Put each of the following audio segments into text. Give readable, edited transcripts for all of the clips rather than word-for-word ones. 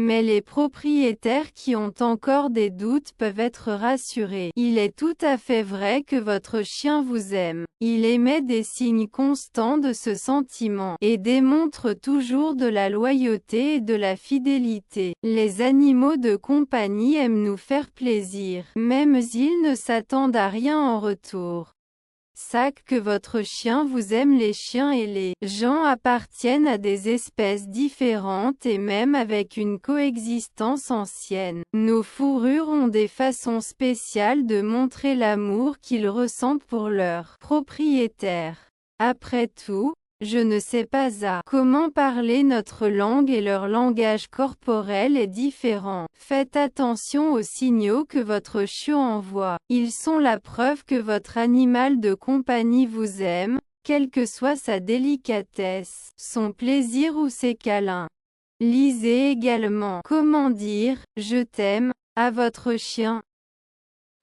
Mais les propriétaires qui ont encore des doutes peuvent être rassurés. Il est tout à fait vrai que votre chien vous aime. Il émet des signes constants de ce sentiment, et démontre toujours de la loyauté et de la fidélité. Les animaux de compagnie aiment nous faire plaisir, même s'ils ne s'attendent à rien en retour. Que votre chien vous aime. Les chiens et les gens appartiennent à des espèces différentes et même avec une coexistence ancienne. Nos fourrures ont des façons spéciales de montrer l'amour qu'ils ressentent pour leurs propriétaires. Après tout, je ne sais pas comment parler notre langue et leur langage corporel est différent. Faites attention aux signaux que votre chiot envoie. Ils sont la preuve que votre animal de compagnie vous aime, quelle que soit sa délicatesse, son plaisir ou ses câlins. Lisez également comment dire « je t'aime » à votre chien.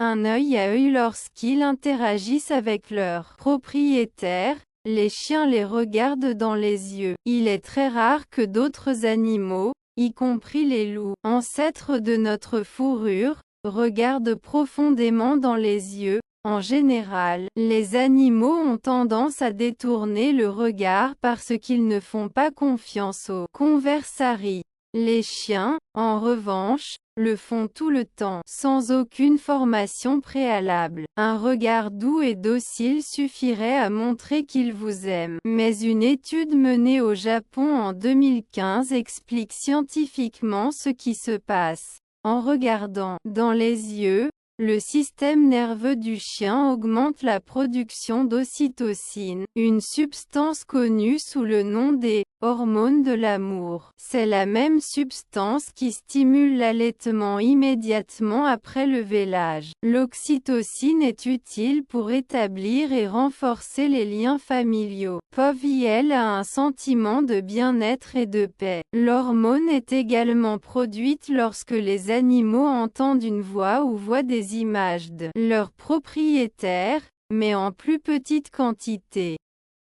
Un œil à œil lorsqu'ils interagissent avec leur propriétaire. Les chiens les regardent dans les yeux. Il est très rare que d'autres animaux, y compris les loups, ancêtres de notre fourrure, regardent profondément dans les yeux. En général, les animaux ont tendance à détourner le regard parce qu'ils ne font pas confiance aux conversaries. Les chiens, en revanche, le font tout le temps, sans aucune formation préalable. Un regard doux et docile suffirait à montrer qu'ils vous aiment. Mais une étude menée au Japon en 2015 explique scientifiquement ce qui se passe. En regardant dans les yeux, le système nerveux du chien augmente la production d'ocytocine, une substance connue sous le nom des hormones de l'amour. C'est la même substance qui stimule l'allaitement immédiatement après le vélage. L'oxytocine est utile pour établir et renforcer les liens familiaux. Elle a un sentiment de bien-être et de paix. L'hormone est également produite lorsque les animaux entendent une voix ou voient des images de leur propriétaire, mais en plus petite quantité.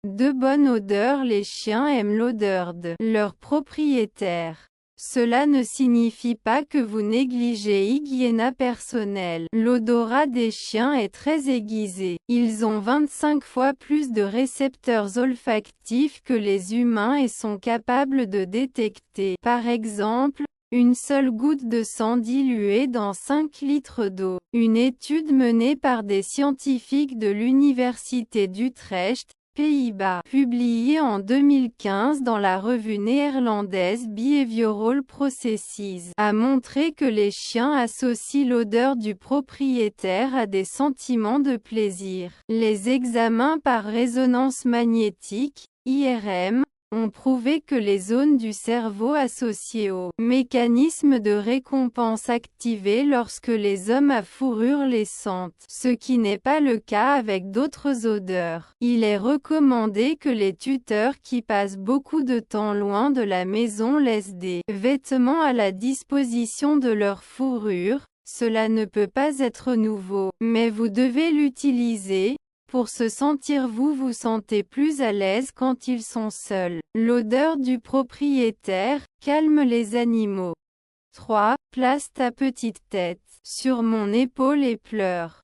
De bonne odeur. Les chiens aiment l'odeur de leur propriétaire. Cela ne signifie pas que vous négligez l'hygiène personnelle. L'odorat des chiens est très aiguisé. Ils ont 25 fois plus de récepteurs olfactifs que les humains et sont capables de détecter, par exemple, une seule goutte de sang diluée dans 5 litres d'eau. Une étude menée par des scientifiques de l'université d'Utrecht, Pays-Bas, publiée en 2015 dans la revue néerlandaise Behavioral Processes, a montré que les chiens associent l'odeur du propriétaire à des sentiments de plaisir. Les examens par résonance magnétique, IRM, ont prouvé que les zones du cerveau associées au mécanisme de récompense activées lorsque les hommes à fourrure les sentent, ce qui n'est pas le cas avec d'autres odeurs. Il est recommandé que les tuteurs qui passent beaucoup de temps loin de la maison laissent des vêtements à la disposition de leur fourrure. Cela ne peut pas être nouveau, mais vous devez l'utiliser. Pour se sentir vous sentez plus à l'aise quand ils sont seuls. L'odeur du propriétaire calme les animaux. 3. Place ta petite tête sur mon épaule et pleure.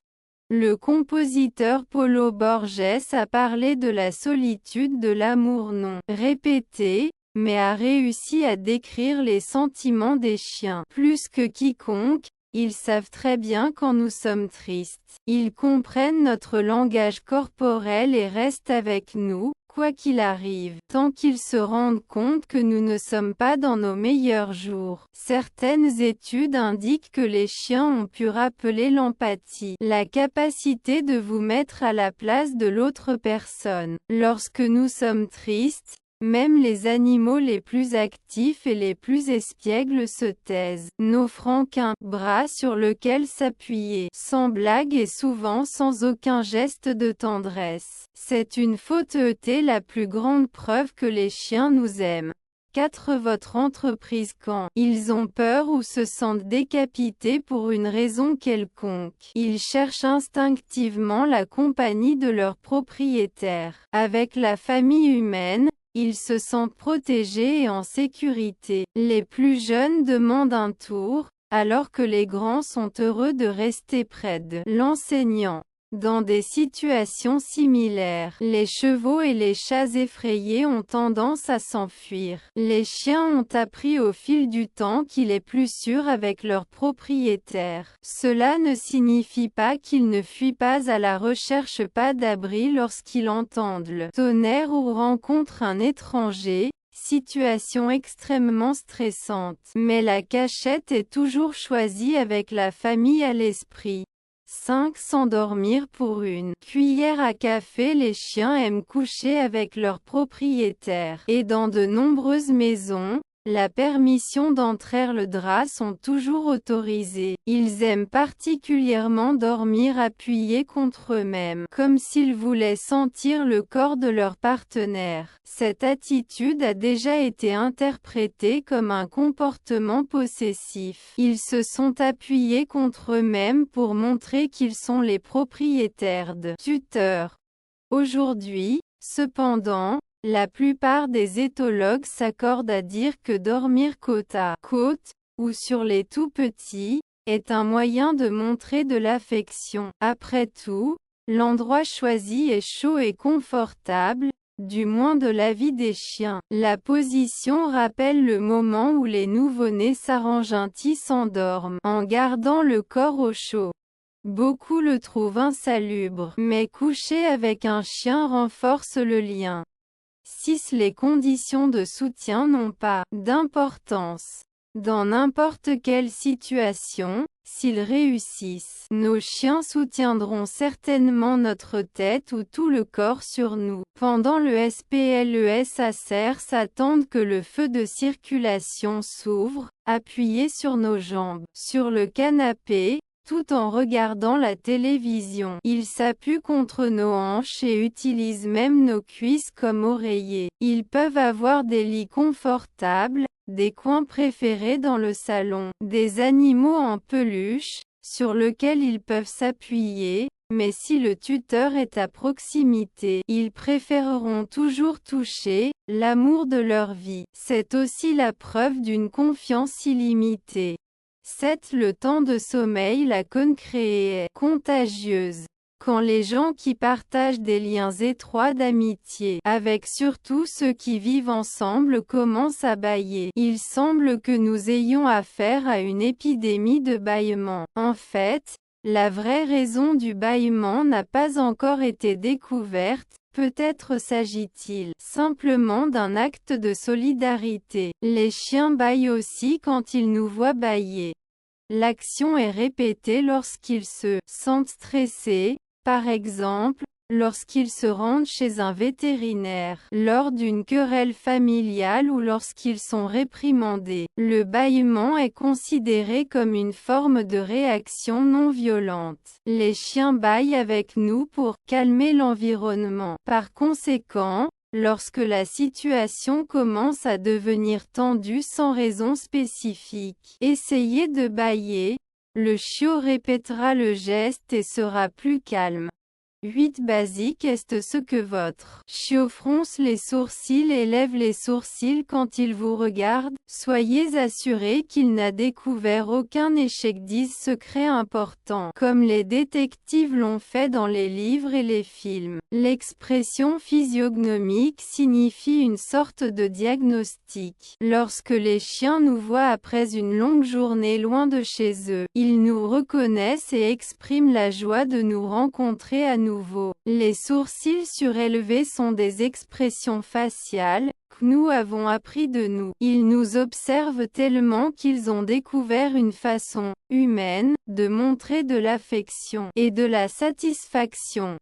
Le compositeur Paulo Borges a parlé de la solitude de l'amour non répété, mais a réussi à décrire les sentiments des chiens. Plus que quiconque, ils savent très bien quand nous sommes tristes. Ils comprennent notre langage corporel et restent avec nous, quoi qu'il arrive, tant qu'ils se rendent compte que nous ne sommes pas dans nos meilleurs jours. Certaines études indiquent que les chiens ont pu rappeler l'empathie, la capacité de vous mettre à la place de l'autre personne. Lorsque nous sommes tristes, même les animaux les plus actifs et les plus espiègles se taisent, n'offrant qu'un bras sur lequel s'appuyer, sans blague et souvent sans aucun geste de tendresse. C'est une fausseté, la plus grande preuve que les chiens nous aiment. 4. Votre entreprise quand ils ont peur ou se sentent décapités pour une raison quelconque. Ils cherchent instinctivement la compagnie de leur propriétaire. Avec la famille humaine, Ils se sentent protégés et en sécurité. Les plus jeunes demandent un tour, alors que les grands sont heureux de rester près de l'enseignant. Dans des situations similaires, les chevaux et les chats effrayés ont tendance à s'enfuir. Les chiens ont appris au fil du temps qu'il est plus sûr avec leur propriétaire. Cela ne signifie pas qu'ils ne fuient pas à la recherche pas d'abri lorsqu'ils entendent le tonnerre ou rencontrent un étranger. Situation extrêmement stressante. Mais la cachette est toujours choisie avec la famille à l'esprit. 5. S'endormir pour une cuillère à café. Les chiens aiment coucher avec leur propriétaire. Et dans de nombreuses maisons, la permission d'entraire le drap sont toujours autorisées. Ils aiment particulièrement dormir appuyés contre eux-mêmes, comme s'ils voulaient sentir le corps de leur partenaire. Cette attitude a déjà été interprétée comme un comportement possessif. Ils se sont appuyés contre eux-mêmes pour montrer qu'ils sont les propriétaires de tuteurs. Aujourd'hui, cependant, la plupart des éthologues s'accordent à dire que dormir côte à côte, ou sur les tout-petits, est un moyen de montrer de l'affection. Après tout, l'endroit choisi est chaud et confortable, du moins de l'avis des chiens. La position rappelle le moment où les nouveau-nés s'arrangent et s'endorment, en gardant le corps au chaud. Beaucoup le trouvent insalubre, mais coucher avec un chien renforce le lien. 6. Les conditions de soutien n'ont pas d'importance. Dans n'importe quelle situation, s'ils réussissent, nos chiens soutiendront certainement notre tête ou tout le corps sur nous. Pendant le SPL, les SACER s'attendent que le feu de circulation s'ouvre, appuyé sur nos jambes. Sur le canapé, tout en regardant la télévision, ils s'appuient contre nos hanches et utilisent même nos cuisses comme oreillers. Ils peuvent avoir des lits confortables, des coins préférés dans le salon, des animaux en peluche, sur lesquels ils peuvent s'appuyer, mais si le tuteur est à proximité, ils préféreront toujours toucher l'amour de leur vie. C'est aussi la preuve d'une confiance illimitée. 7. Le temps de sommeil. La concréée est contagieuse. Quand les gens qui partagent des liens étroits d'amitié, avec surtout ceux qui vivent ensemble, commencent à bâiller, il semble que nous ayons affaire à une épidémie de bâillement. En fait, la vraie raison du bâillement n'a pas encore été découverte. Peut-être s'agit-il simplement d'un acte de solidarité. Les chiens bâillent aussi quand ils nous voient bâiller. L'action est répétée lorsqu'ils se sentent stressés, par exemple, lorsqu'ils se rendent chez un vétérinaire, lors d'une querelle familiale ou lorsqu'ils sont réprimandés. Le bâillement est considéré comme une forme de réaction non violente. Les chiens bâillent avec nous pour calmer l'environnement. Par conséquent, lorsque la situation commence à devenir tendue sans raison spécifique, essayez de bâiller. Le chiot répétera le geste et sera plus calme. 8. Basique. Est ce que votre chiot fronce les sourcils et lève les sourcils quand il vous regarde? Soyez assuré qu'il n'a découvert aucun échec 10 secret important, comme les détectives l'ont fait dans les livres et les films. L'expression physiognomique signifie une sorte de diagnostic. Lorsque les chiens nous voient après une longue journée loin de chez eux, ils nous reconnaissent et expriment la joie de nous rencontrer à nouveau. Les sourcils surélevés sont des expressions faciales que nous avons appris de nous. Ils nous observent tellement qu'ils ont découvert une façon humaine de montrer de l'affection et de la satisfaction.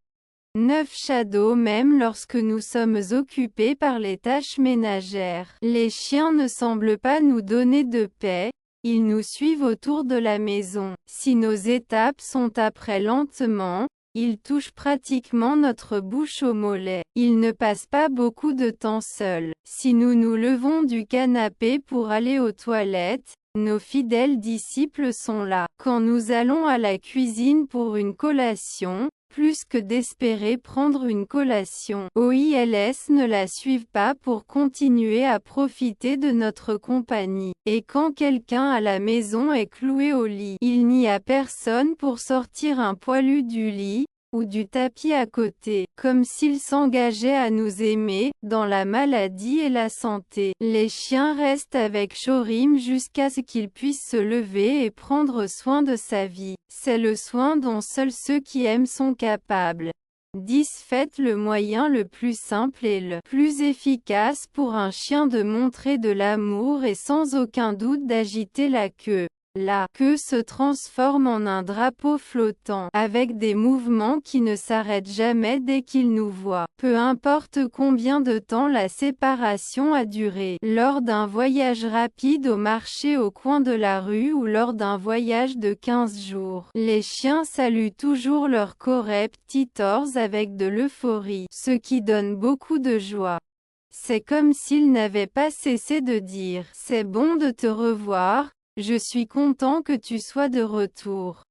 9. Shadow. Même lorsque nous sommes occupés par les tâches ménagères, les chiens ne semblent pas nous donner de paix. Ils nous suivent autour de la maison. Si nos étapes sont après lentement, ils touchent pratiquement notre bouche au mollet. Ils ne passent pas beaucoup de temps seuls. Si nous nous levons du canapé pour aller aux toilettes, nos fidèles disciples sont là. Quand nous allons à la cuisine pour une collation, plus que d'espérer prendre une collation. OILS ne la suivent pas pour continuer à profiter de notre compagnie. Et quand quelqu'un à la maison est cloué au lit, il n'y a personne pour sortir un poilu du lit, ou du tapis à côté, comme s'il s'engageait à nous aimer, dans la maladie et la santé. Les chiens restent avec Chorim jusqu'à ce qu'il puisse se lever et prendre soin de sa vie. C'est le soin dont seuls ceux qui aiment sont capables. 10. Faites le moyen le plus simple et le plus efficace pour un chien de montrer de l'amour et sans aucun doute d'agiter la queue. La queue se transforme en un drapeau flottant, avec des mouvements qui ne s'arrêtent jamais dès qu'il nous voit. Peu importe combien de temps la séparation a duré, lors d'un voyage rapide au marché au coin de la rue ou lors d'un voyage de 15 jours, les chiens saluent toujours leur correptitors avec de l'euphorie, ce qui donne beaucoup de joie. C'est comme s'ils n'avaient pas cessé de dire « C'est bon de te revoir ». Je suis content que tu sois de retour.